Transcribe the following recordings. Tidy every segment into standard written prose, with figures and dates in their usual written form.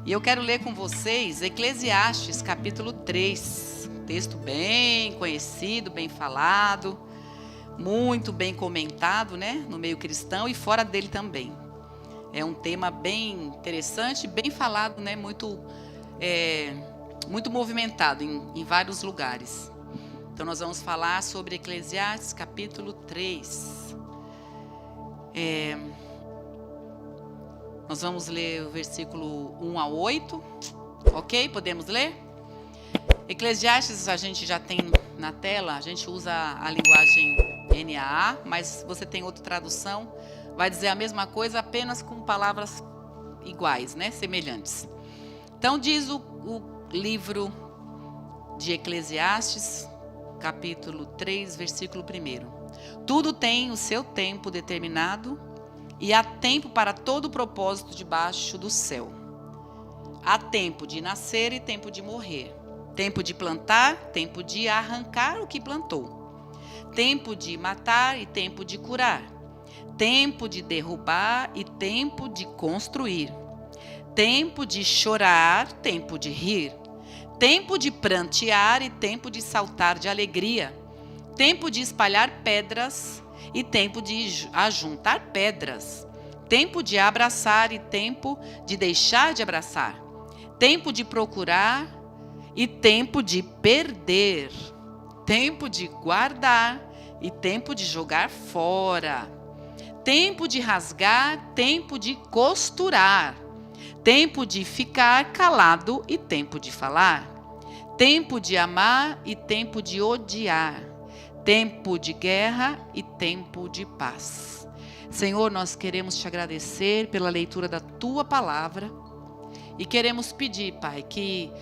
E eu quero ler com vocês Eclesiastes capítulo 3. Texto bem conhecido, bem falado, muito bem comentado, né? No meio cristão e fora dele também. É um tema bem interessante, bem falado, né? Muito movimentado em vários lugares. Então nós vamos falar sobre Eclesiastes capítulo 3. Nós vamos ler o versículo 1 a 8, ok? Podemos ler? Eclesiastes a gente já tem na tela, a gente usa a linguagem NAA, mas você tem outra tradução, vai dizer a mesma coisa, apenas com palavras iguais, né? Semelhantes. Então diz o livro de Eclesiastes, capítulo 3, versículo 1. Tudo tem o seu tempo determinado, e há tempo para todo propósito debaixo do céu. Há tempo de nascer e tempo de morrer. Tempo de plantar, tempo de arrancar o que plantou. Tempo de matar e tempo de curar. Tempo de derrubar e tempo de construir. Tempo de chorar, tempo de rir. Tempo de prantear e tempo de saltar de alegria. Tempo de espalhar pedras e tempo de ajuntar pedras. Tempo de abraçar e tempo de deixar de abraçar. Tempo de procurar e tempo de perder. Tempo de guardar e tempo de jogar fora. Tempo de rasgar, tempo de costurar. Tempo de ficar calado e tempo de falar. Tempo de amar e tempo de odiar. Tempo de guerra e tempo de paz. Senhor, nós queremos te agradecer pela leitura da tua palavra e queremos pedir, Pai, que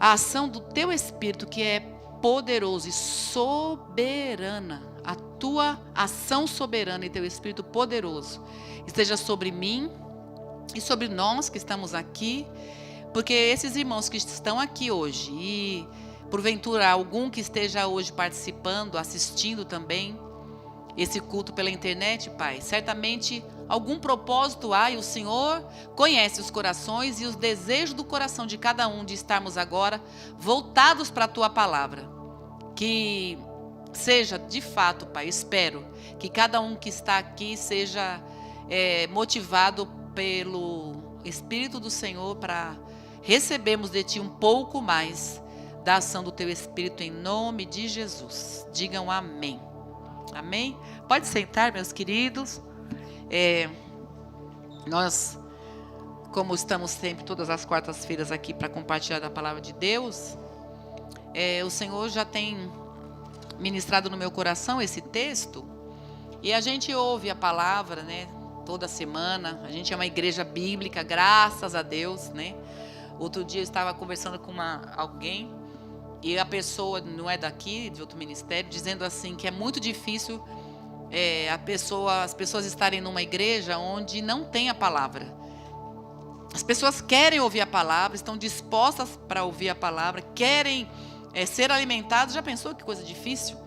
a ação do teu Espírito, que é poderoso e soberana, a tua ação soberana e teu Espírito poderoso, esteja sobre mim e sobre nós que estamos aqui, porque esses irmãos que estão aqui hoje e porventura algum que esteja hoje participando, assistindo também esse culto pela internet, Pai, certamente algum propósito há e o Senhor conhece os corações e os desejos do coração de cada um de estarmos agora voltados para a tua palavra. Que seja de fato, Pai, espero que cada um que está aqui seja motivado pelo Espírito do Senhor para recebermos de Ti um pouco mais da ação do Teu Espírito em nome de Jesus. Digam amém. Amém? Pode sentar, meus queridos. Nós, como estamos sempre todas as quartas-feiras aqui para compartilhar da palavra de Deus, o Senhor já tem ministrado no meu coração esse texto e a gente ouve a palavra, né? Toda semana. A gente é uma igreja bíblica, graças a Deus, né? Outro dia eu estava conversando com alguém e a pessoa não é daqui, de outro ministério, dizendo assim que é muito difícil as pessoas estarem numa igreja onde não tem a palavra. As pessoas querem ouvir a palavra, estão dispostas para ouvir a palavra, querem ser alimentados. Já pensou que coisa difícil?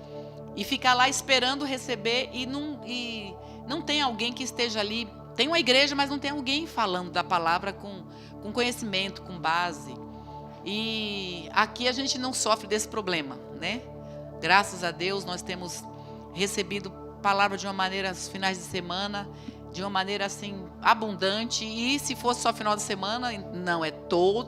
E ficar lá esperando receber e não tem alguém que esteja ali. Tem uma igreja, mas não tem alguém falando da palavra com conhecimento, com base. E aqui a gente não sofre desse problema, né? Graças a Deus nós temos recebido palavra de uma maneira, nos finais de semana, de uma maneira assim, abundante. E se fosse só final de semana, não,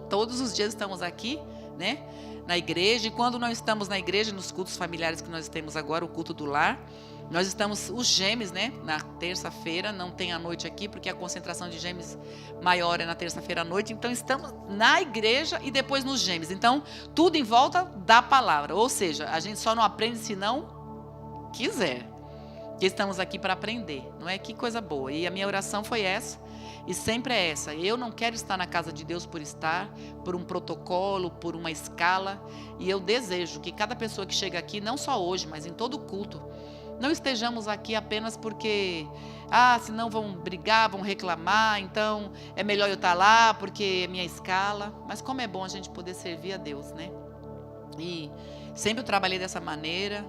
todos os dias estamos aqui, né? Na igreja. E quando não estamos na igreja, nos cultos familiares que nós temos agora, o culto do lar, nós estamos, os gêmeos, né? Na terça-feira, não tem a noite aqui, porque a concentração de gêmeos maior é na terça-feira à noite. Então, estamos na igreja e depois nos gêmeos. Então, tudo em volta da palavra. Ou seja, a gente só não aprende se não quiser. Porque estamos aqui para aprender, não é? Que coisa boa. E a minha oração foi essa, e sempre é essa. Eu não quero estar na casa de Deus por estar, por um protocolo, por uma escala. E eu desejo que cada pessoa que chega aqui, não só hoje, mas em todo culto, não estejamos aqui apenas porque, senão vão brigar, vão reclamar, então é melhor eu estar lá porque é minha escala. Mas como é bom a gente poder servir a Deus, né? E sempre eu trabalhei dessa maneira.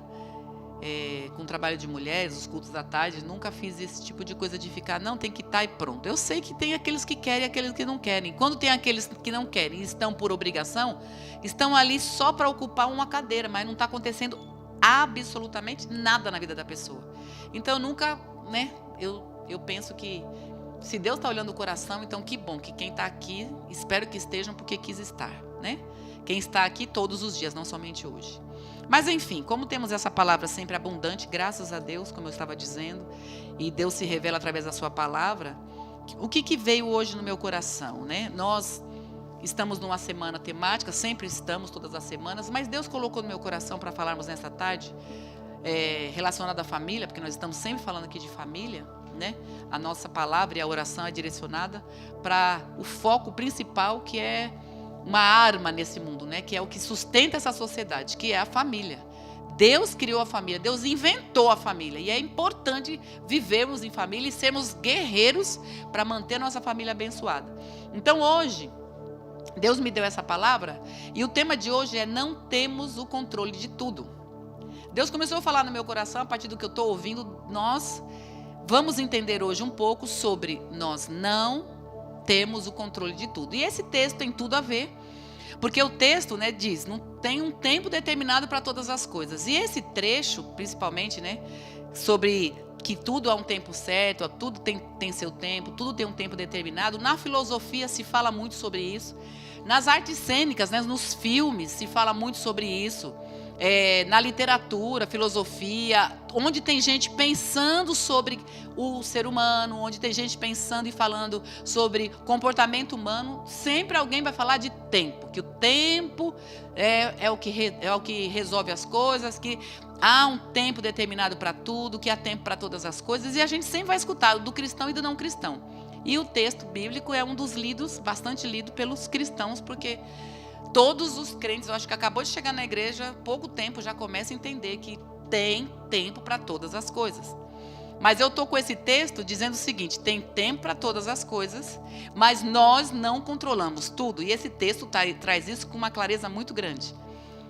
com o trabalho de mulheres, os cultos da tarde, nunca fiz esse tipo de coisa de ficar, não, tem que estar e pronto. Eu sei que tem aqueles que querem e aqueles que não querem. Quando tem aqueles que não querem e estão por obrigação, estão ali só para ocupar uma cadeira, mas não está acontecendo absolutamente nada na vida da pessoa. Então, nunca, né, eu penso que se Deus está olhando o coração, então que bom que quem está aqui, espero que estejam porque quis estar, né? Quem está aqui todos os dias, não somente hoje. Mas enfim, como temos essa palavra sempre abundante, graças a Deus, como eu estava dizendo, e Deus se revela através da sua palavra, o que veio hoje no meu coração, né? Nós estamos numa semana temática, sempre estamos todas as semanas, mas Deus colocou no meu coração para falarmos nesta tarde, relacionado à família, porque nós estamos sempre falando aqui de família, né? A nossa palavra e a oração é direcionada para o foco principal, que é uma arma nesse mundo, né? Que é o que sustenta essa sociedade, que é a família. Deus criou a família, Deus inventou a família. E é importante vivermos em família e sermos guerreiros para manter a nossa família abençoada. Então hoje, Deus me deu essa palavra e o tema de hoje é: não temos o controle de tudo. Deus começou a falar no meu coração, a partir do que eu estou ouvindo, nós vamos entender hoje um pouco sobre nós não temos o controle de tudo. E esse texto tem tudo a ver, porque o texto, né, diz, não tem um tempo determinado para todas as coisas. E esse trecho, principalmente, né, sobre que tudo há um tempo certo, tudo tem seu tempo, tudo tem um tempo determinado. Na filosofia se fala muito sobre isso. Nas artes cênicas, né, nos filmes, se fala muito sobre isso. Na literatura, filosofia, onde tem gente pensando sobre o ser humano, onde tem gente pensando e falando sobre comportamento humano, sempre alguém vai falar de tempo, que o tempo é o que resolve as coisas, que há um tempo determinado para tudo, que há tempo para todas as coisas, e a gente sempre vai escutar do cristão e do não cristão. E o texto bíblico é um dos lidos, bastante lido pelos cristãos, porque todos os crentes, eu acho que acabou de chegar na igreja, pouco tempo já começa a entender que tem tempo para todas as coisas. Mas eu estou com esse texto dizendo o seguinte: tem tempo para todas as coisas, mas nós não controlamos tudo. E esse texto traz isso com uma clareza muito grande.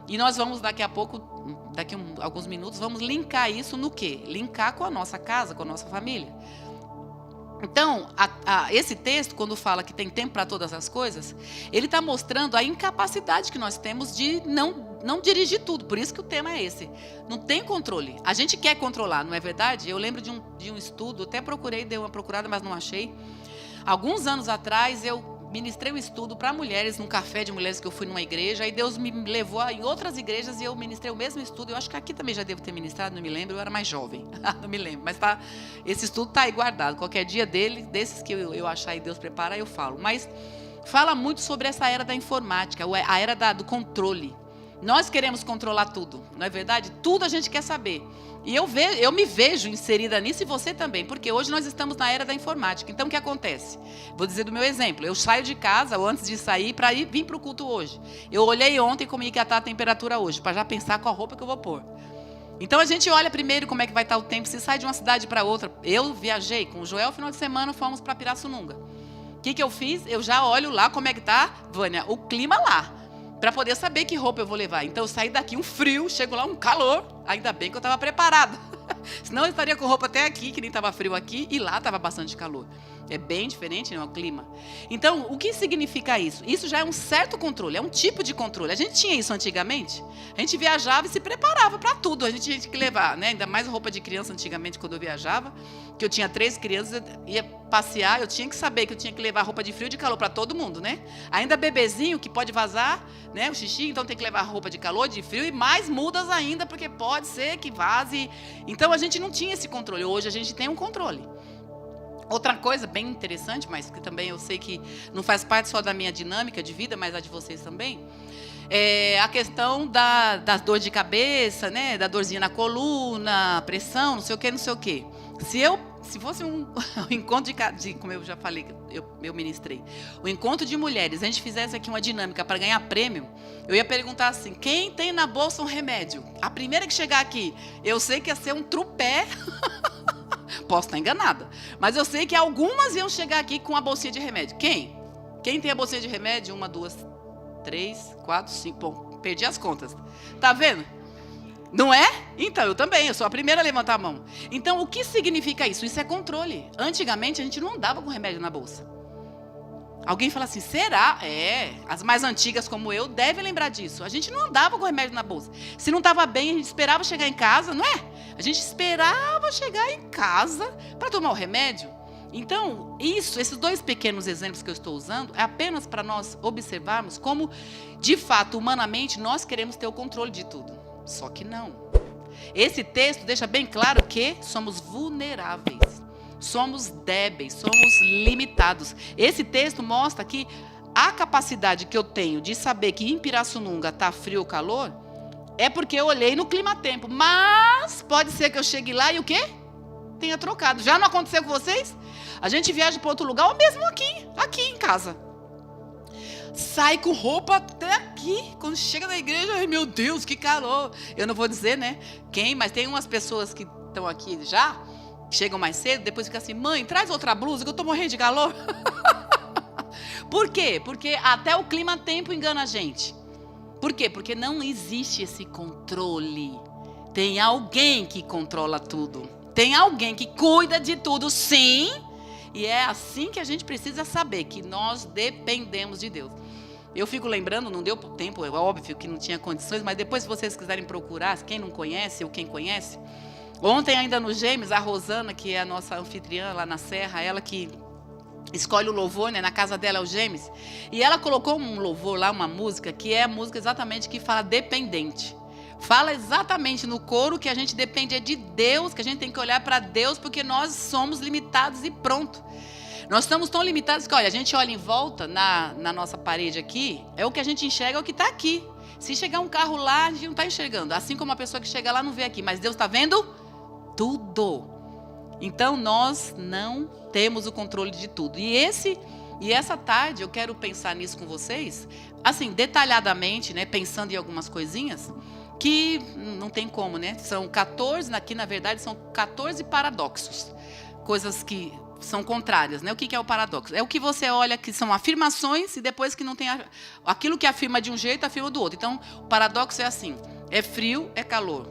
E nós vamos daqui a pouco, alguns minutos, vamos linkar isso no quê? Linkar com a nossa casa, com a nossa família. Então, esse texto, quando fala que tem tempo para todas as coisas, ele está mostrando a incapacidade que nós temos de não dirigir tudo. Por isso que o tema é esse. Não tem controle. A gente quer controlar, não é verdade? Eu lembro de um estudo, até procurei, dei uma procurada, mas não achei. Alguns anos atrás, eu ministrei um estudo para mulheres, num café de mulheres que eu fui numa igreja, aí Deus me levou em outras igrejas e eu ministrei o mesmo estudo. Eu acho que aqui também já devo ter ministrado, não me lembro, eu era mais jovem, não me lembro, mas esse estudo está aí guardado. Qualquer dia desses que eu achar e Deus preparar, eu falo. Mas fala muito sobre essa era da informática, a era do controle. Nós queremos controlar tudo, não é verdade? Tudo a gente quer saber. E eu me vejo inserida nisso, e você também, porque hoje nós estamos na era da informática. Então, o que acontece? Vou dizer do meu exemplo. Eu saio de casa, ou antes de sair, para vir para o culto hoje. Eu olhei ontem como ia estar a temperatura hoje, para já pensar qual roupa que eu vou pôr. Então, a gente olha primeiro como é que vai estar o tempo, se sai de uma cidade para outra. Eu viajei com o Joel, final de semana, fomos para Pirassununga. O que eu fiz? Eu já olho lá como é que está, Vânia, o clima lá, para poder saber que roupa eu vou levar. Então, eu saí daqui, um frio, chego lá, um calor. Ainda bem que eu estava preparada. Senão, eu estaria com roupa até aqui, que nem estava frio aqui, e lá estava bastante calor. É bem diferente, né, o clima. Então, o que significa isso? Isso já é um certo controle, é um tipo de controle. A gente tinha isso antigamente. A gente viajava e se preparava para tudo. A gente tinha que levar, né, ainda mais roupa de criança antigamente, quando eu viajava, que eu tinha 3 crianças, eu ia passear, eu tinha que saber que eu tinha que levar roupa de frio e de calor para todo mundo, né? Ainda bebezinho, que pode vazar, né, o xixi, então tem que levar roupa de calor, de frio, e mais mudas ainda, porque pode ser que vaze. Então, a gente não tinha esse controle. Hoje, a gente tem um controle. Outra coisa bem interessante, mas que também eu sei que não faz parte só da minha dinâmica de vida, mas a de vocês também, é a questão da dor de cabeça, né? Da dorzinha na coluna, pressão, não sei o quê, não sei o quê. Se fosse um encontro de, como eu já falei, eu ministrei, o encontro de mulheres, a gente fizesse aqui uma dinâmica para ganhar prêmio, eu ia perguntar assim: quem tem na bolsa um remédio? A primeira que chegar aqui, eu sei que ia ser um trupé. Posso estar enganada, mas eu sei que algumas iam chegar aqui com a bolsinha de remédio. Quem? Quem tem a bolsinha de remédio? 1, 2, 3, 4, 5. Bom, perdi as contas. Tá vendo? Não é? Então, eu também, eu sou a primeira a levantar a mão. Então, o que significa isso? Isso é controle. Antigamente, a gente não andava com remédio na bolsa. Alguém fala assim, será? As mais antigas como eu devem lembrar disso. A gente não andava com remédio na bolsa. Se não estava bem, a gente esperava chegar em casa, não é? A gente esperava chegar em casa para tomar o remédio. Então, esses dois pequenos exemplos que eu estou usando, é apenas para nós observarmos como, de fato, humanamente, nós queremos ter o controle de tudo. Só que não. Esse texto deixa bem claro que somos vulneráveis, somos débeis, somos limitados. Esse texto mostra que a capacidade que eu tenho de saber que em Pirassununga está frio ou calor, é porque eu olhei no clima-tempo. Mas pode ser que eu chegue lá e o quê? Tenha trocado. Já não aconteceu com vocês? A gente viaja para outro lugar, ou mesmo aqui em casa. Sai com roupa até aqui. Quando chega na igreja, ai meu Deus, que calor. Eu não vou dizer, né, quem, mas tem umas pessoas que estão aqui já, chegam mais cedo, depois fica assim, mãe, traz outra blusa que eu estou morrendo de calor. Por quê? Porque até o clima-tempo engana a gente. Por quê? Porque não existe esse controle. Tem alguém que controla tudo. Tem alguém que cuida de tudo, sim. E é assim que a gente precisa saber que nós dependemos de Deus. Eu fico lembrando, não deu tempo, é óbvio que não tinha condições, mas depois se vocês quiserem procurar, quem não conhece ou quem conhece, ontem ainda no Gêmeos, a Rosana, que é a nossa anfitriã lá na Serra, ela que escolhe o louvor, né, na casa dela é o Gêmeos, e ela colocou um louvor lá, uma música, que é a música exatamente que fala dependente. Fala exatamente no coro que a gente depende de Deus, que a gente tem que olhar para Deus, porque nós somos limitados e pronto. Nós estamos tão limitados que, olha, a gente olha em volta na nossa parede aqui, é o que a gente enxerga, é o que está aqui. Se chegar um carro lá, a gente não está enxergando. Assim como a pessoa que chega lá não vê aqui, mas Deus está vendo tudo. Então, nós não temos o controle de tudo. E essa tarde, eu quero pensar nisso com vocês, assim, detalhadamente, né, pensando em algumas coisinhas, que não tem como, né? São 14, aqui na verdade são 14 paradoxos, coisas que são contrárias, né? O que é o paradoxo? É o que você olha que são afirmações e depois que não tem aquilo que afirma de um jeito, afirma do outro. Então, o paradoxo é assim, é frio, é calor,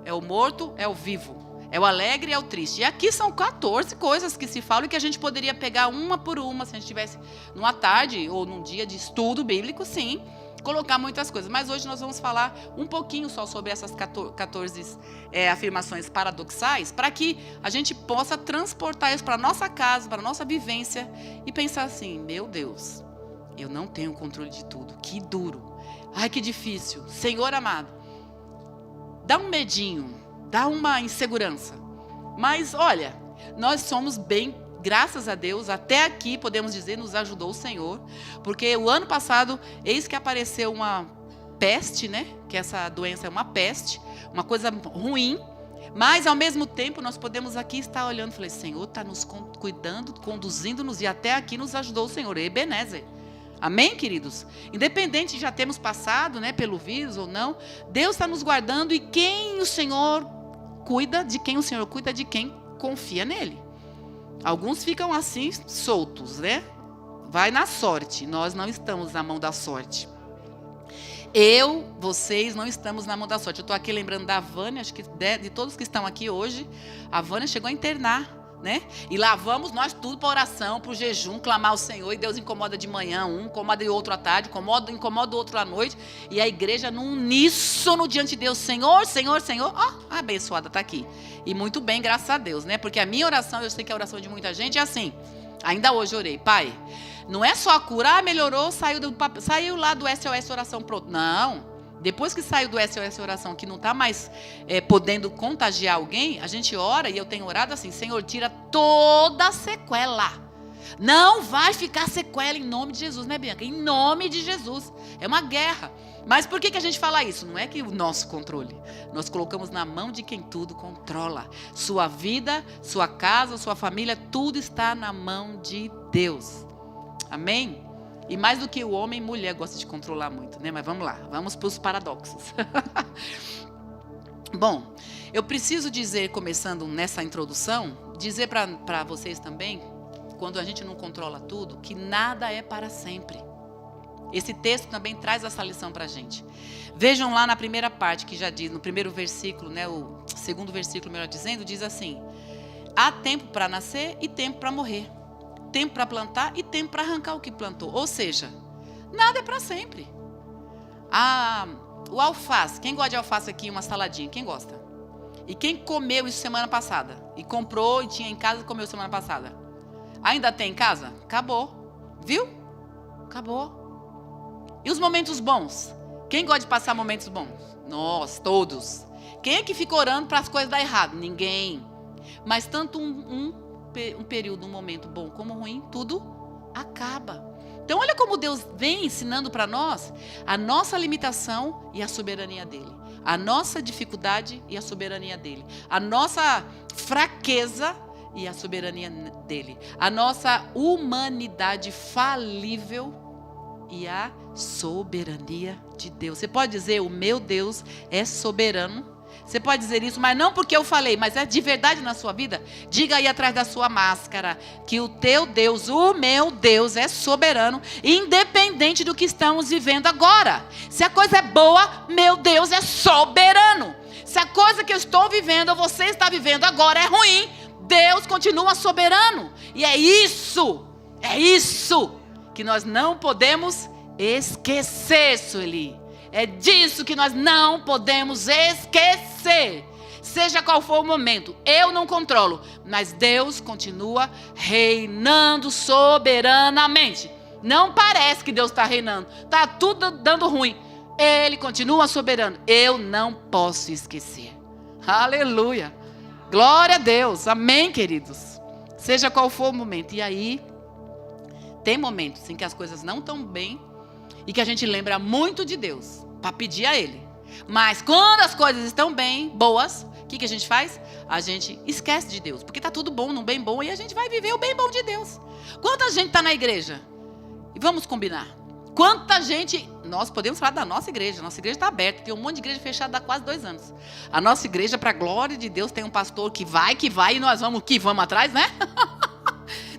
é o morto, é o vivo, é o alegre, é o triste. E aqui são 14 coisas que se falam e que a gente poderia pegar uma por uma, se a gente estivesse numa tarde ou num dia de estudo bíblico, sim, colocar muitas coisas, mas hoje nós vamos falar um pouquinho só sobre essas 14 afirmações paradoxais, para que a gente possa transportar isso para a nossa casa, para a nossa vivência, e pensar assim, meu Deus, eu não tenho controle de tudo, que duro, ai que difícil, Senhor amado, dá um medinho, dá uma insegurança, mas olha, nós somos bem, graças a Deus, até aqui, podemos dizer, nos ajudou o Senhor, porque o ano passado, eis que apareceu uma peste, né? Que essa doença é uma peste, uma coisa ruim, mas ao mesmo tempo nós podemos aqui estar olhando, falei, Senhor está nos cuidando, conduzindo-nos, e até aqui nos ajudou o Senhor, Ebenezer. Amém, queridos? Independente de já termos passado, né, pelo vírus ou não, Deus está nos guardando, e quem o Senhor cuida, de quem o Senhor cuida, de quem confia nele. Alguns ficam assim, soltos, né? Vai na sorte. Nós não estamos na mão da sorte. Vocês não estamos na mão da sorte. Eu estou aqui lembrando da Vânia, acho que de todos que estão aqui hoje, a Vânia chegou a internar, né? E lá vamos nós tudo para oração, para o jejum, clamar ao Senhor, e Deus incomoda de manhã incomoda de outro à tarde, incomoda o outro à noite, e a igreja num uníssono diante de Deus, Senhor, Senhor, Senhor, a abençoada está aqui. E muito bem, graças a Deus, né? Porque a minha oração, eu sei que a oração de muita gente é assim, ainda hoje orei, Pai, não é só a cura, melhorou, saiu lá do SOS Oração pronto, não. Depois que saiu do SOS Oração, que não está mais podendo contagiar alguém, a gente ora, e eu tenho orado assim, Senhor, tira toda a sequela. Não vai ficar sequela em nome de Jesus, né, Bianca? Em nome de Jesus. É uma guerra. Mas por que a gente fala isso? Não é que o nosso controle. Nós colocamos na mão de quem tudo controla. Sua vida, sua casa, sua família, tudo está na mão de Deus. Amém? E mais do que o homem, mulher gosta de controlar muito, né? Mas vamos lá, vamos para os paradoxos. Bom, eu preciso dizer, começando nessa introdução, dizer para vocês também, quando a gente não controla tudo, que nada é para sempre. Esse texto também traz essa lição para a gente. Vejam lá na primeira parte, que já diz, no primeiro versículo, né, o segundo versículo, melhor dizendo, diz assim: há tempo para nascer e tempo para morrer. Tempo para plantar e tempo para arrancar o que plantou. Ou seja, nada é para sempre. O alface, quem gosta de alface aqui, uma saladinha, quem gosta? E quem comeu isso semana passada? E comprou e tinha em casa e comeu semana passada? Ainda tem em casa? Acabou. Viu? Acabou. E os momentos bons? Quem gosta de passar momentos bons? Nós, todos. Quem é que fica orando para as coisas dar errado? Ninguém. Mas tanto um período, um momento bom como ruim, tudo acaba. Então olha como Deus vem ensinando para nós a nossa limitação e a soberania dele. A nossa dificuldade e a soberania dele. A nossa fraqueza e a soberania dele. A nossa humanidade falível e a soberania de Deus. Você pode dizer: o meu Deus é soberano. Você pode dizer isso, mas não porque eu falei, mas é de verdade na sua vida. Diga aí atrás da sua máscara que o teu Deus, o meu Deus, é soberano, independente do que estamos vivendo agora. Se a coisa é boa, meu Deus é soberano. Se a coisa que eu estou vivendo, ou você está vivendo agora, é ruim, Deus continua soberano. E é isso que nós não podemos esquecer, Sueli. É disso que nós não podemos esquecer. Seja qual for o momento, eu não controlo, mas Deus continua reinando soberanamente. Não parece que Deus está reinando, está tudo dando ruim. Ele continua soberano. Eu não posso esquecer. Aleluia. Glória a Deus. Amém, queridos. Seja qual for o momento. E aí, tem momentos em que as coisas não estão bem e que a gente lembra muito de Deus para pedir a Ele. Mas quando as coisas estão bem, boas, o que a gente faz? A gente esquece de Deus, porque está tudo bom, no bem bom, e a gente vai viver o bem bom de Deus. Quanta gente está na igreja? E vamos combinar. Quanta gente... Nós podemos falar da nossa igreja. Nossa igreja está aberta. Tem um monte de igreja fechada há quase 2 anos. A nossa igreja, para a glória de Deus, tem um pastor que vai, e nós vamos atrás, né?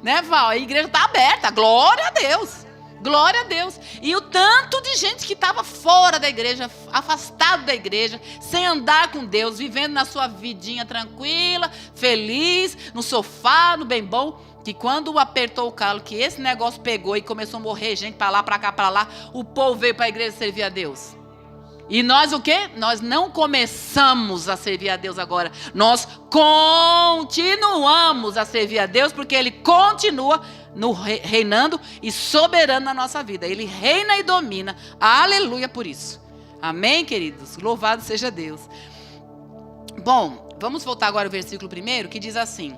Né, Val? A igreja está aberta. Glória a Deus. Glória a Deus. E o tanto de gente que estava fora da igreja, afastado da igreja, sem andar com Deus, vivendo na sua vidinha tranquila, feliz, no sofá, no bem bom, que quando apertou o calo, que esse negócio pegou e começou a morrer gente para lá, para cá, para lá, o povo veio para a igreja servir a Deus. E nós o quê? Nós não começamos a servir a Deus agora. Nós continuamos a servir a Deus, porque Ele continua reinando e soberano na nossa vida. Ele reina e domina. Aleluia por isso. Amém, queridos? Louvado seja Deus. Bom, vamos voltar agora ao versículo 1, que diz assim: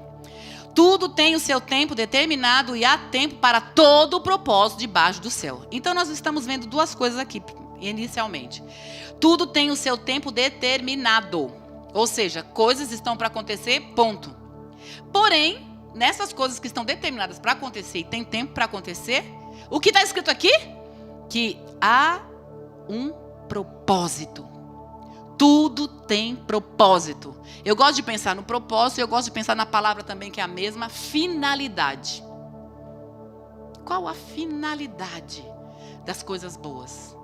tudo tem o seu tempo determinado e há tempo para todo o propósito debaixo do céu. Então nós estamos vendo 2 coisas aqui, inicialmente. Tudo tem o seu tempo determinado. Ou seja, coisas estão para acontecer, ponto. Porém, nessas coisas que estão determinadas para acontecer e tem tempo para acontecer, o que está escrito aqui? Que há um propósito. Tudo tem propósito. Eu gosto de pensar no propósito e eu gosto de pensar na palavra também, que é a mesma, finalidade. Qual a finalidade das coisas boas?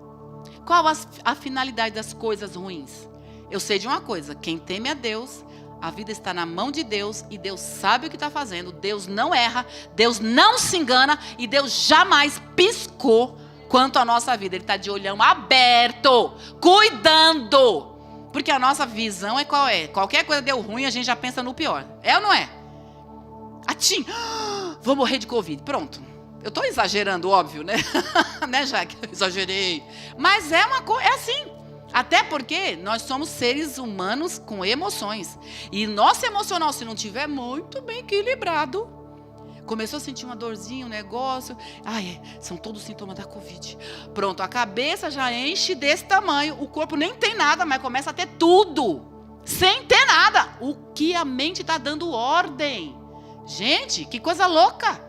Qual a finalidade das coisas ruins? Eu sei de uma coisa: quem teme a Deus, a vida está na mão de Deus e Deus sabe o que está fazendo. Deus não erra, Deus não se engana e Deus jamais piscou quanto à nossa vida. Ele está de olhão aberto, cuidando. Porque a nossa visão é qual é? Qualquer coisa deu ruim, a gente já pensa no pior. É ou não é? Atim, vou morrer de Covid. Pronto. Eu estou exagerando, óbvio, né? Né, Jaque? Eu exagerei. Mas é assim. Até porque nós somos seres humanos com emoções. E nosso emocional, se não estiver muito bem equilibrado, começou a sentir uma dorzinha, um negócio. São todos sintomas da Covid. Pronto, a cabeça já enche desse tamanho. O corpo nem tem nada, mas começa a ter tudo. Sem ter nada. O que a mente está dando ordem. Gente, que coisa louca.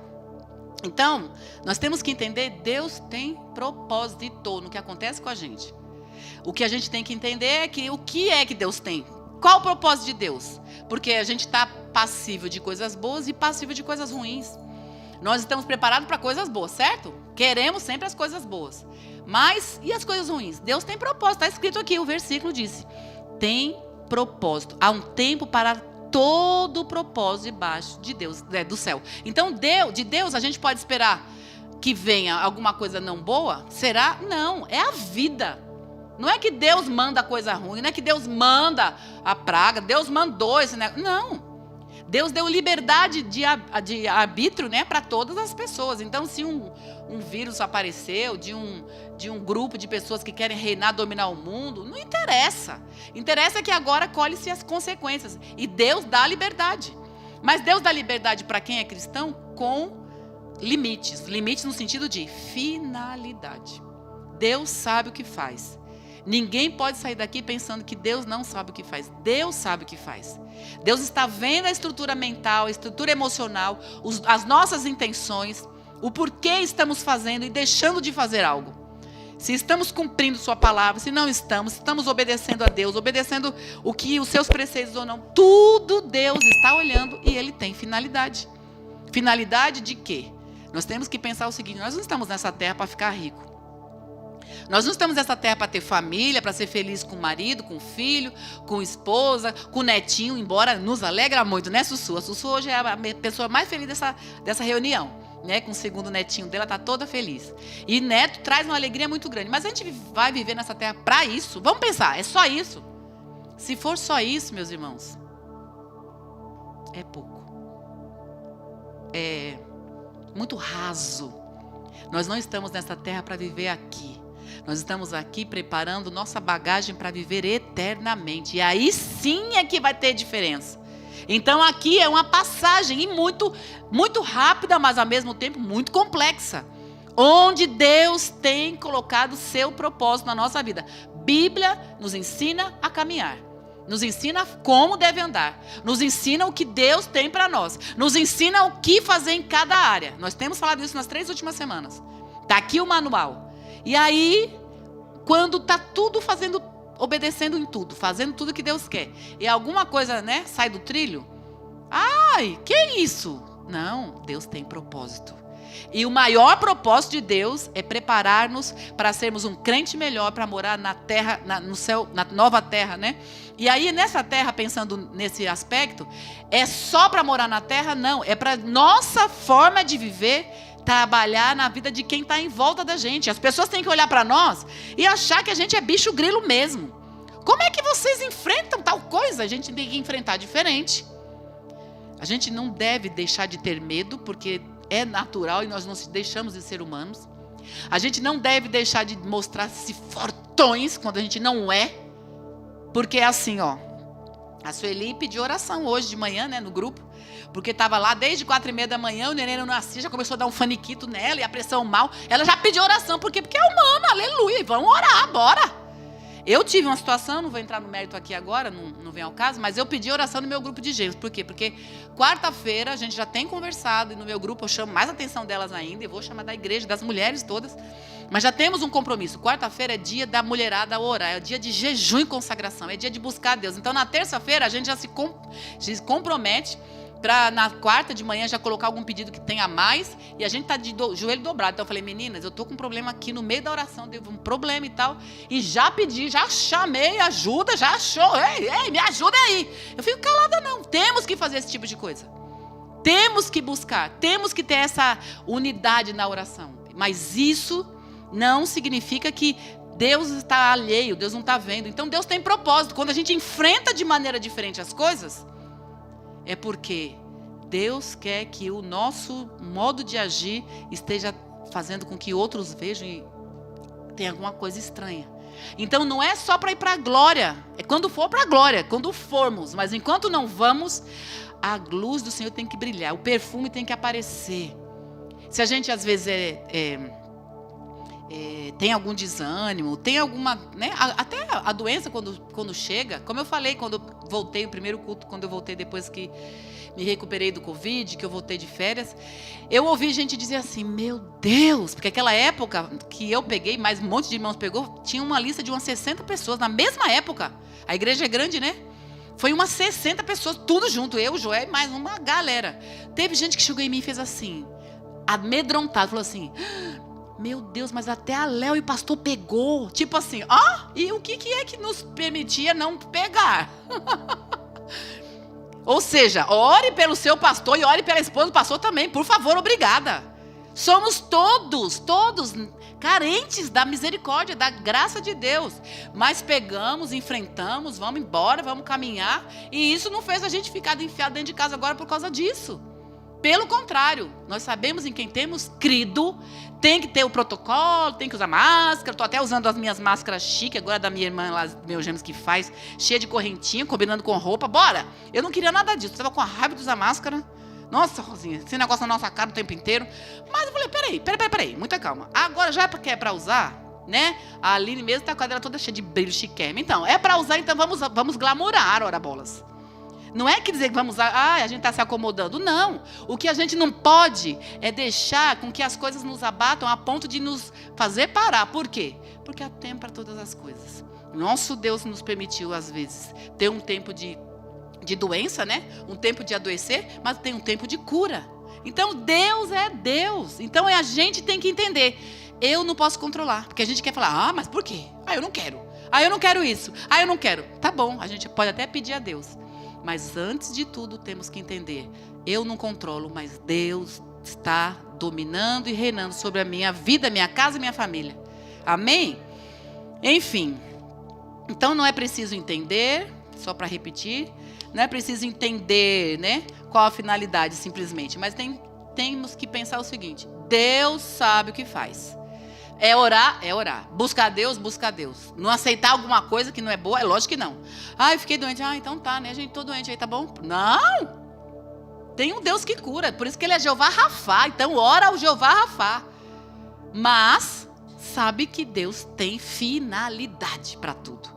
Então, nós temos que entender, Deus tem propósito no que acontece com a gente. O que a gente tem que entender é que o que é que Deus tem? Qual o propósito de Deus? Porque a gente está passível de coisas boas e passível de coisas ruins. Nós estamos preparados para coisas boas, certo? Queremos sempre as coisas boas. Mas, e as coisas ruins? Deus tem propósito. Está escrito aqui, o versículo disse. Tem propósito. Há um tempo para todo o propósito debaixo de Deus, do céu. Então, de Deus a gente pode esperar que venha alguma coisa não boa? Será? Não, é a vida. Não é que Deus manda coisa ruim, não é que Deus manda a praga, Deus mandou esse negócio. Não. Deus deu liberdade de arbítrio, né, para todas as pessoas. Então, se um vírus apareceu de um grupo de pessoas que querem reinar, dominar o mundo, não interessa. Interessa que agora colhe-se as consequências. E Deus dá liberdade. Mas Deus dá liberdade para quem é cristão com limites. Limites no sentido de finalidade. Deus sabe o que faz. Ninguém pode sair daqui pensando que Deus não sabe o que faz. Deus sabe o que faz. Deus está vendo a estrutura mental, a estrutura emocional, as nossas intenções, o porquê estamos fazendo e deixando de fazer algo. Se estamos cumprindo sua palavra, se não estamos obedecendo a Deus, obedecendo o que os seus preceitos ou não. Tudo Deus está olhando e Ele tem finalidade. Finalidade de quê? Nós temos que pensar o seguinte, nós não estamos nessa terra para ficar rico. Nós não estamos nessa terra para ter família, para ser feliz com o marido, com o filho, com a esposa, com o netinho, embora nos alegra muito, né, Sussu? A Sussu hoje é a pessoa mais feliz dessa reunião, né? Com o segundo netinho dela, está toda feliz. E neto traz uma alegria muito grande. Mas a gente vai viver nessa terra para isso? Vamos pensar, é só isso? Se for só isso, meus irmãos, é pouco. É muito raso. Nós não estamos nessa terra para viver aqui. Nós estamos aqui preparando nossa bagagem para viver eternamente. E aí sim é que vai ter diferença. Então aqui é uma passagem e muito, muito rápida, mas ao mesmo tempo muito complexa. Onde Deus tem colocado o seu propósito na nossa vida. Bíblia nos ensina a caminhar. Nos ensina como deve andar. Nos ensina o que Deus tem para nós. Nos ensina o que fazer em cada área. Nós temos falado isso nas 3 últimas semanas. Está aqui o manual. E aí, quando está tudo obedecendo em tudo, fazendo tudo que Deus quer, e alguma coisa, né, sai do trilho, ai, que isso? Não, Deus tem propósito. E o maior propósito de Deus é preparar-nos para sermos um crente melhor, para morar na terra, no céu, na nova terra, né? E aí, nessa terra, pensando nesse aspecto, é só para morar na terra? Não, é para nossa forma de viver, trabalhar na vida de quem está em volta da gente. As pessoas têm que olhar para nós e achar que a gente é bicho grilo mesmo. Como é que vocês enfrentam tal coisa? A gente tem que enfrentar diferente. A gente não deve deixar de ter medo, porque é natural e nós não deixamos de ser humanos. A gente não deve deixar de mostrar-se fortões quando a gente não é. Porque é assim, ó. A Sueli pediu oração hoje de manhã, né, no grupo. Porque estava lá desde 4h30 da manhã, o neném não nascia, já começou a dar um faniquito nela e a pressão mal. Ela já pediu oração, por quê? Porque é humano, aleluia, vamos orar, bora. Eu tive uma situação, não vou entrar no mérito aqui agora, não vem ao caso, mas eu pedi oração no meu grupo de gêmeos. Por quê? Porque quarta-feira a gente já tem conversado, e no meu grupo eu chamo mais atenção delas ainda, e vou chamar da igreja, das mulheres todas, mas já temos um compromisso. Quarta-feira é dia da mulherada orar, é dia de jejum e consagração, é dia de buscar a Deus. Então na terça-feira a gente já se compromete para na quarta de manhã já colocar algum pedido que tenha mais, e a gente está de joelho dobrado. Então eu falei, meninas, eu estou com um problema aqui no meio da oração, teve um problema e tal, e já pedi, já chamei ajuda, já achou, ei, me ajuda aí. Eu fico calada não, temos que fazer esse tipo de coisa. Temos que buscar, temos que ter essa unidade na oração. Mas isso não significa que Deus está alheio, Deus não está vendo. Então Deus tem propósito. Quando a gente enfrenta de maneira diferente as coisas, é porque Deus quer que o nosso modo de agir esteja fazendo com que outros vejam e tem alguma coisa estranha. Então não é só para ir para a glória, é quando for para a glória, quando formos, mas enquanto não vamos, a luz do Senhor tem que brilhar, o perfume tem que aparecer. Se a gente às vezes tem algum desânimo, tem alguma, né, até a doença quando chega, como eu falei quando eu voltei, o primeiro culto, quando eu voltei depois que me recuperei do Covid, que eu voltei de férias, eu ouvi gente dizer assim, meu Deus, porque aquela época que eu peguei, mais um monte de irmãos pegou, tinha uma lista de umas 60 pessoas, na mesma época, a igreja é grande, né? Foi umas 60 pessoas, tudo junto, eu, Joé, mais uma galera. Teve gente que chegou em mim e fez assim, amedrontado, falou assim: meu Deus, mas até a Léo e o pastor pegou. Tipo assim, e o que é que nos permitia não pegar? Ou seja, ore pelo seu pastor e ore pela esposa do pastor também, por favor, obrigada. Somos todos carentes da misericórdia, da graça de Deus. Mas pegamos, enfrentamos, vamos embora, vamos caminhar. E isso não fez a gente ficar enfiado dentro de casa agora por causa disso. Pelo contrário, nós sabemos em quem temos crido. Tem que ter o protocolo, tem que usar máscara. Estou até usando as minhas máscaras chiques, agora da minha irmã lá, meus gêmeos que faz, cheia de correntinha, combinando com roupa. Bora! Eu não queria nada disso, estava com a raiva de usar máscara. Nossa, Rosinha, esse negócio na nossa cara o tempo inteiro. Mas eu falei, peraí, muita calma. Agora já que é para usar, né? A Aline mesmo tá com a dela toda cheia de brilho chiquérrimo. Então, é para usar, então vamos glamourar, ora bolas. Não é que dizer que vamos usar, a gente está se acomodando. Não. O que a gente não pode é deixar com que as coisas nos abatam a ponto de nos fazer parar. Por quê? Porque há tempo para todas as coisas. Nosso Deus nos permitiu, às vezes, ter um tempo de doença, né? Um tempo de adoecer, mas tem um tempo de cura. Então, Deus é Deus. Então, a gente tem que entender. Eu não posso controlar. Porque a gente quer falar, mas por quê? Eu não quero. Eu não quero isso. Eu não quero. Tá bom, a gente pode até pedir a Deus. Mas antes de tudo, temos que entender. Eu não controlo, mas Deus está dominando e reinando sobre a minha vida, minha casa e minha família. Amém? Enfim. Então, não é preciso entender, só para repetir, não é preciso entender, né, qual a finalidade simplesmente. Mas temos que pensar o seguinte. Deus sabe o que faz. É orar, é orar. Buscar Deus, buscar Deus. Não aceitar alguma coisa que não é boa, é lógico que não. Eu fiquei doente. Então tá, né, gente, tô doente aí, tá bom? Não! Tem um Deus que cura, por isso que ele é Jeová Rafá. Então ora ao Jeová Rafá. Mas sabe que Deus tem finalidade para tudo.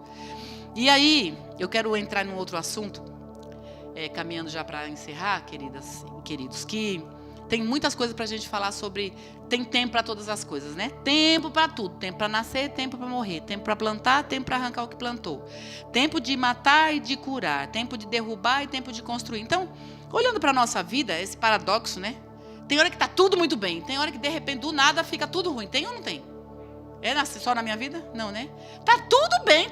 E aí, eu quero entrar num outro assunto, caminhando já para encerrar, queridas e queridos, que tem muitas coisas para a gente falar sobre. Tem tempo para todas as coisas, né? Tempo para tudo. Tempo para nascer, tempo para morrer. Tempo para plantar, tempo para arrancar o que plantou. Tempo de matar e de curar. Tempo de derrubar e tempo de construir. Então, olhando para a nossa vida, esse paradoxo, né? Tem hora que está tudo muito bem. Tem hora que, de repente, do nada, fica tudo ruim. Tem ou não tem? É só na minha vida? Não, né? Tá tudo bem.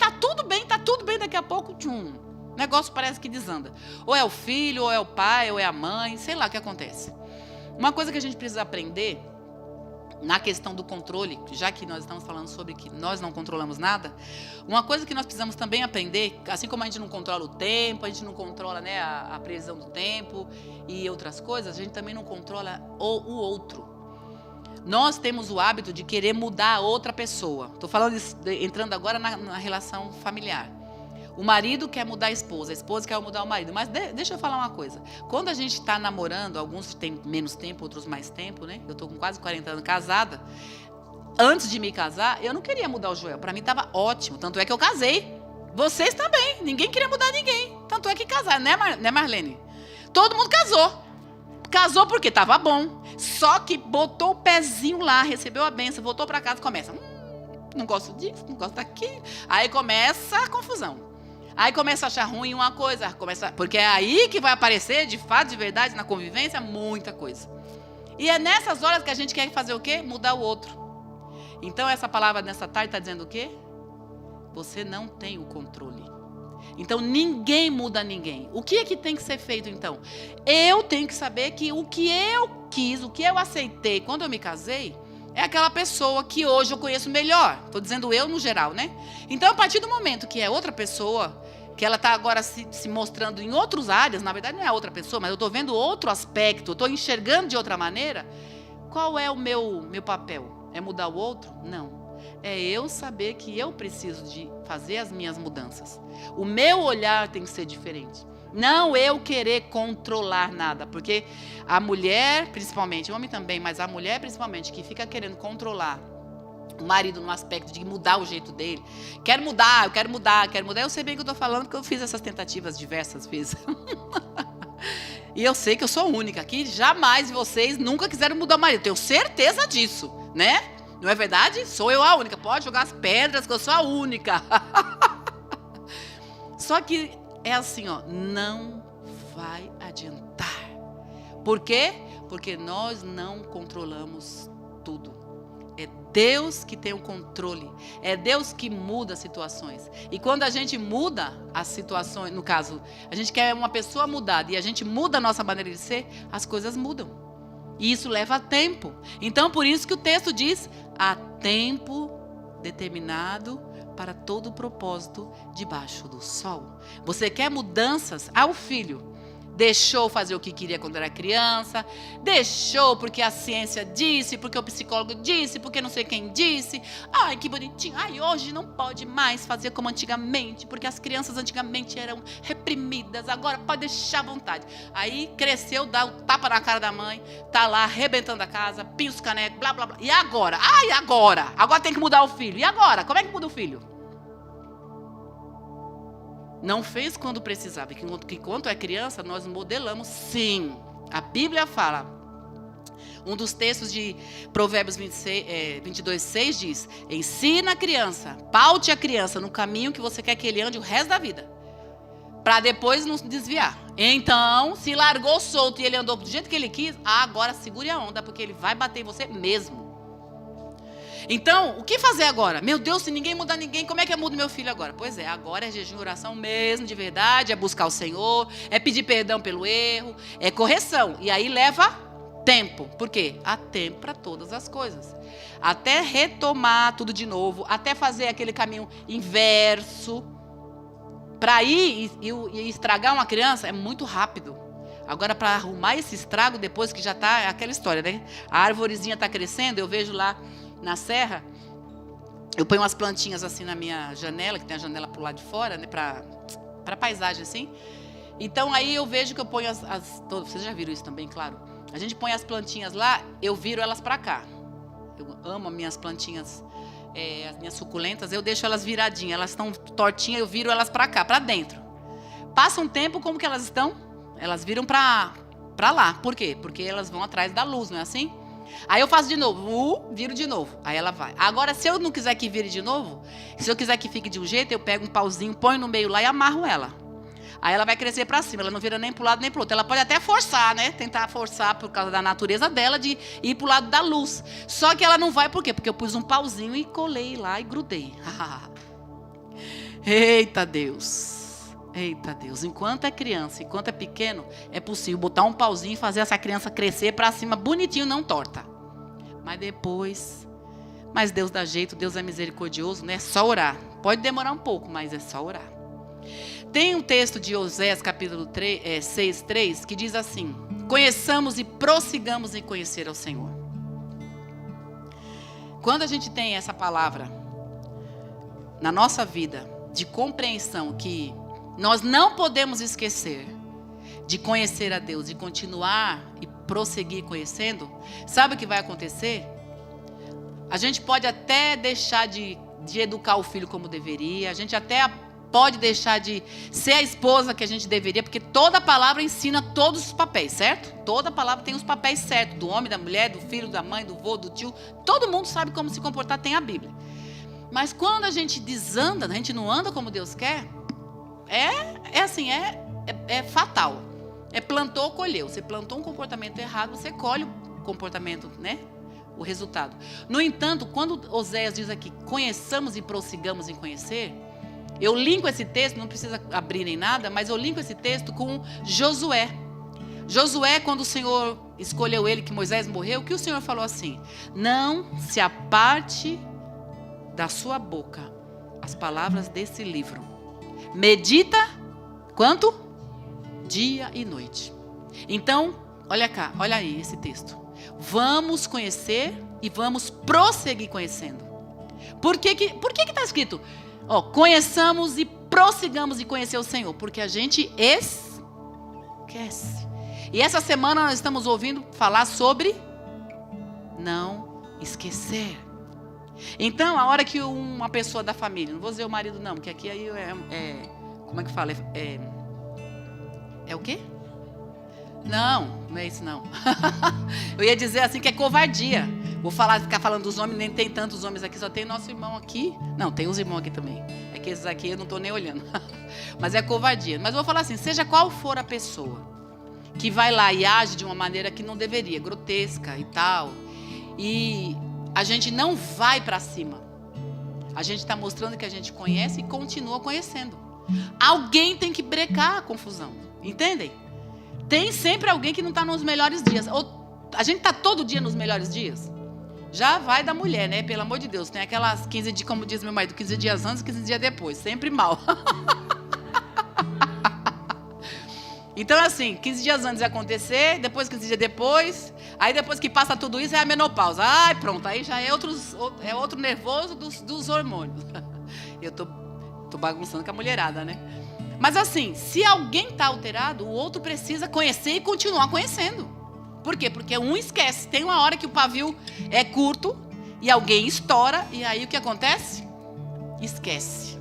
Daqui a pouco, o negócio parece que desanda. Ou é o filho, ou é o pai, ou é a mãe. Sei lá o que acontece. Uma coisa que a gente precisa aprender na questão do controle, já que nós estamos falando sobre que nós não controlamos nada, uma coisa que nós precisamos também aprender, assim como a gente não controla o tempo, a gente não controla, né, a previsão do tempo e outras coisas, a gente também não controla o outro. Nós temos o hábito de querer mudar a outra pessoa. Estou falando entrando agora na relação familiar. O marido quer mudar a esposa quer mudar o marido. Mas deixa eu falar uma coisa. Quando a gente está namorando, alguns têm menos tempo, outros mais tempo, né? Eu estou com quase 40 anos casada. Antes de me casar, eu não queria mudar o Joel. Para mim estava ótimo. Tanto é que eu casei. Vocês também. Ninguém queria mudar ninguém. Tanto é que casaram, né, Marlene? Todo mundo casou. Casou porque estava bom. Só que botou o pezinho lá, recebeu a bênção, voltou para casa e começa. Não gosto disso, não gosto daquilo. Aí começa a confusão. Aí começa a achar ruim uma coisa, porque é aí que vai aparecer, de fato, de verdade, na convivência, muita coisa. E é nessas horas que a gente quer fazer o quê? Mudar o outro. Então, essa palavra nessa tarde está dizendo o quê? Você não tem o controle. Então, ninguém muda ninguém. O que é que tem que ser feito, então? Eu tenho que saber que o que eu quis, o que eu aceitei quando eu me casei, é aquela pessoa que hoje eu conheço melhor. Estou dizendo eu no geral, né? Então, a partir do momento que é outra pessoa, que ela está agora se mostrando em outras áreas, na verdade não é outra pessoa, mas eu estou vendo outro aspecto, estou enxergando de outra maneira, qual é o meu papel? É mudar o outro? Não. É eu saber que eu preciso de fazer as minhas mudanças. O meu olhar tem que ser diferente. Não eu querer controlar nada, porque a mulher, principalmente, o homem também, mas a mulher principalmente, que fica querendo controlar o marido no aspecto de mudar o jeito dele. Quero mudar. Eu sei bem o que eu estou falando, porque eu fiz essas tentativas diversas vezes. E eu sei que eu sou única aqui, jamais vocês nunca quiseram mudar o marido. Tenho certeza disso, né? Não é verdade? Sou eu a única. Pode jogar as pedras que eu sou a única. Só que é assim, não vai adiantar. Por quê? Porque nós não controlamos tudo. É Deus que tem o controle. É Deus que muda as situações. E quando a gente muda as situações, no caso, a gente quer uma pessoa mudada e a gente muda a nossa maneira de ser, as coisas mudam. E isso leva tempo. Então, por isso que o texto diz: há tempo determinado para todo propósito debaixo do sol. Você quer mudanças? O filho deixou fazer o que queria quando era criança, deixou porque a ciência disse, porque o psicólogo disse, porque não sei quem disse. Ai, que bonitinho. Ai, hoje não pode mais fazer como antigamente, porque as crianças antigamente eram reprimidas, agora pode deixar à vontade. Aí cresceu, dá o tapa na cara da mãe, tá lá arrebentando a casa, pinça os canecos, blá, blá, blá. E agora? Ai, agora? Agora tem que mudar o filho. E agora? Como é que muda o filho? Não fez quando precisava. Que quando é criança, nós modelamos, sim. A Bíblia fala. Um dos textos de Provérbios 22:6 diz: ensina a criança, paute a criança no caminho que você quer que ele ande o resto da vida, para depois não se desviar. Então, se largou solto e ele andou do jeito que ele quis, agora segure a onda, porque ele vai bater em você mesmo. Então, o que fazer agora? Meu Deus, se ninguém mudar ninguém, como é que eu mudo meu filho agora? Pois é, agora é jejum e oração mesmo, de verdade, é buscar o Senhor, é pedir perdão pelo erro, é correção. E aí leva tempo. Por quê? Há tempo para todas as coisas. Até retomar tudo de novo, até fazer aquele caminho inverso. Para ir e estragar uma criança é muito rápido. Agora, para arrumar esse estrago depois que já está, é aquela história, né? A árvorezinha está crescendo, eu vejo lá na serra, eu ponho umas plantinhas assim na minha janela, que tem a janela pro lado de fora, né, para paisagem assim. Então aí eu vejo que eu ponho vocês já viram isso também, claro. A gente põe as plantinhas lá, eu viro elas para cá. Eu amo as minhas plantinhas, as minhas suculentas, eu deixo elas viradinhas, elas estão tortinhas, eu viro elas para cá, para dentro. Passa um tempo, como que elas estão? Elas viram para lá. Por quê? Porque elas vão atrás da luz, não é assim? Aí eu faço de novo, viro de novo. Aí ela vai. Agora, se eu não quiser que vire de novo, se eu quiser que fique de um jeito, eu pego um pauzinho, ponho no meio lá e amarro ela. Aí ela vai crescer para cima, ela não vira nem para um lado nem para o outro. Ela pode até forçar, né? Tentar forçar por causa da natureza dela de ir para o lado da luz. Só que ela não vai, por quê? Porque eu pus um pauzinho e colei lá e grudei. Eita Deus! Eita Deus, enquanto é criança, enquanto é pequeno, é possível botar um pauzinho e fazer essa criança crescer para cima bonitinho, não torta. Mas depois, Deus dá jeito, Deus é misericordioso, né? É só orar. Pode demorar um pouco, mas é só orar. Tem um texto de Oséias, capítulo 6:3, que diz assim: conheçamos e prossigamos em conhecer ao Senhor. Quando a gente tem essa palavra na nossa vida, de compreensão que nós não podemos esquecer de conhecer a Deus e continuar e prosseguir conhecendo, sabe o que vai acontecer? A gente pode até deixar de educar o filho como deveria, a gente até pode deixar de ser a esposa que a gente deveria, porque toda palavra ensina todos os papéis, certo? Toda palavra tem os papéis certos, do homem, da mulher, do filho, da mãe, do vô, do tio. Todo mundo sabe como se comportar, tem a Bíblia. Mas quando a gente desanda, a gente não anda como Deus quer, é fatal. É plantou, colheu. Você plantou um comportamento errado, você colhe o comportamento, né? O resultado. No entanto, quando Oséias diz aqui, conheçamos e prossigamos em conhecer, eu linko esse texto, não precisa abrir nem nada, mas eu linko esse texto com Josué. Josué, quando o Senhor escolheu ele, que Moisés morreu, o que o Senhor falou assim? Não se aparte da sua boca as palavras desse livro. Medita, quanto? Dia e noite. Então, olha cá, olha aí esse texto. Vamos conhecer e vamos prosseguir conhecendo. Por que está escrito? Conheçamos e prossigamos em conhecer o Senhor. Porque a gente esquece. E essa semana nós estamos ouvindo falar sobre não esquecer. Então, a hora que uma pessoa da família, não vou dizer o marido não, porque aqui aí como é que fala? É o quê? Não é isso não. Eu ia dizer assim que é covardia. Vou ficar falando dos homens, nem tem tantos homens aqui, só tem nosso irmão aqui. Não, tem os irmãos aqui também. É que esses aqui eu não estou nem olhando. Mas é covardia. Mas eu vou falar assim, seja qual for a pessoa que vai lá e age de uma maneira que não deveria, grotesca e tal, e a gente não vai para cima. A gente está mostrando que a gente conhece e continua conhecendo. Alguém tem que brecar a confusão, entendem? Tem sempre alguém que não está nos melhores dias. Ou a gente está todo dia nos melhores dias? Já vai da mulher, né? Pelo amor de Deus. Tem aquelas 15 dias, como diz meu marido, 15 dias antes e 15 dias depois. Sempre mal. Então, assim, 15 dias antes de acontecer, depois 15 dias depois. Aí depois que passa tudo isso, é a menopausa. Ai, pronto, aí já é outro nervoso dos hormônios. Eu tô bagunçando com a mulherada, né? Mas assim, se alguém está alterado, o outro precisa conhecer e continuar conhecendo. Por quê? Porque um esquece. Tem uma hora que o pavio é curto e alguém estoura, e aí o que acontece? Esquece.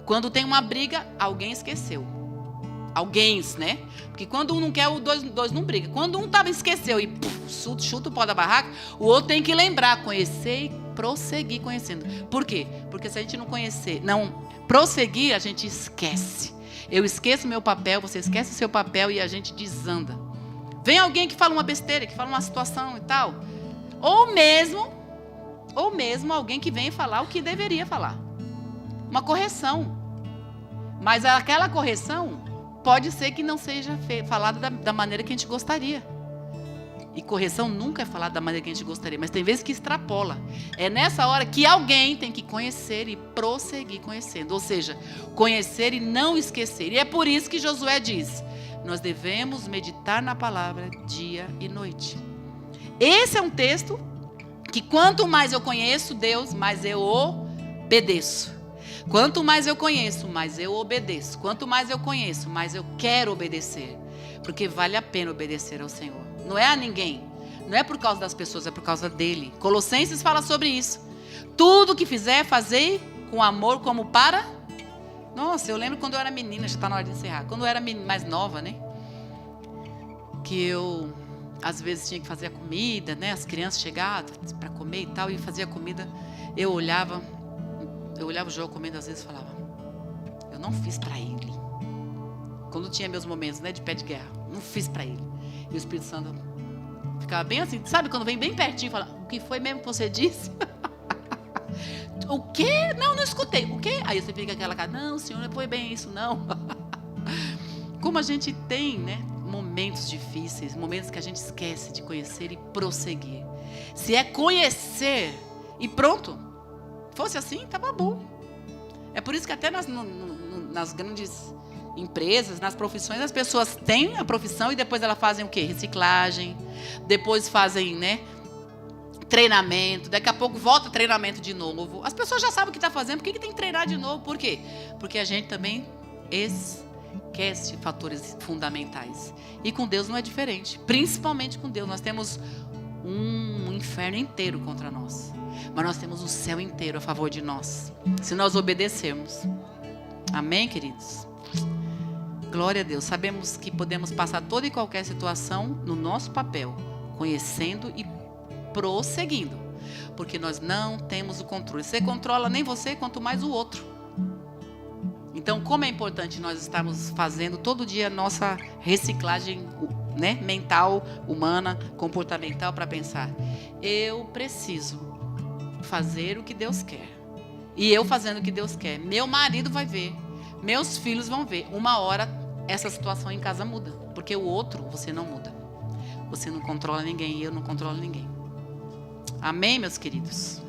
Quando tem uma briga, alguém esqueceu. Alguém, né? Porque quando um não quer, os dois não brigam. Quando um esqueceu e chuta o pau da barraca, o outro tem que lembrar, conhecer e prosseguir conhecendo. Por quê? Porque se a gente não conhecer, não prosseguir, a gente esquece. Eu esqueço meu papel, você esquece o seu papel e a gente desanda. Vem alguém que fala uma besteira, que fala uma situação e tal. Ou mesmo alguém que vem falar o que deveria falar. Uma correção. Mas aquela correção pode ser que não seja falada da maneira que a gente gostaria. E correção nunca é falada da maneira que a gente gostaria, mas tem vezes que extrapola. É nessa hora que alguém tem que conhecer e prosseguir conhecendo. Ou seja, conhecer e não esquecer. E é por isso que Josué diz: nós devemos meditar na palavra dia e noite. Esse é um texto que quanto mais eu conheço Deus, mais eu obedeço. Quanto mais eu conheço, mais eu obedeço. Quanto mais eu conheço, mais eu quero obedecer. Porque vale a pena obedecer ao Senhor. Não é a ninguém. Não é por causa das pessoas, é por causa dele. Colossenses fala sobre isso. Tudo que fizer, fazei com amor como para... Nossa, eu lembro quando eu era menina, já está na hora de encerrar. Quando eu era mais nova, né? Que eu, às vezes, tinha que fazer a comida, né? As crianças chegavam para comer e tal, e fazia a comida. Eu olhava o João comendo, às vezes falava: eu não fiz para ele. Quando tinha meus momentos, né, de pé de guerra, não fiz para ele. E o Espírito Santo ficava bem assim, sabe? Quando vem bem pertinho, fala: o que foi mesmo que você disse? O quê? Não escutei. O quê? Aí você fica aquela cara: não, Senhor, não foi bem isso, não. Como a gente tem, né, momentos difíceis, momentos que a gente esquece de conhecer e prosseguir. Se é conhecer e pronto, fosse assim, estava bom. É por isso que até nas grandes empresas, nas profissões, as pessoas têm a profissão e depois elas fazem o quê? Reciclagem, depois fazem, né, treinamento, daqui a pouco volta treinamento de novo. As pessoas já sabem o que está fazendo, por que tem que treinar de novo? Por quê? Porque a gente também esquece fatores fundamentais. E com Deus não é diferente. Principalmente com Deus, nós temos um inferno inteiro contra nós. Mas nós temos o céu inteiro a favor de nós, se nós obedecermos. Amém, queridos? Glória a Deus. Sabemos que podemos passar toda e qualquer situação no nosso papel, conhecendo e prosseguindo, porque nós não temos o controle. Você controla nem você, quanto mais o outro. Então, como é importante nós estarmos fazendo todo dia a nossa reciclagem, né, mental, humana, comportamental, para pensar: eu preciso fazer o que Deus quer. E eu fazendo o que Deus quer, meu marido vai ver, meus filhos vão ver. Uma hora essa situação em casa muda, porque o outro você não muda. Você não controla ninguém e eu não controlo ninguém. Amém, meus queridos?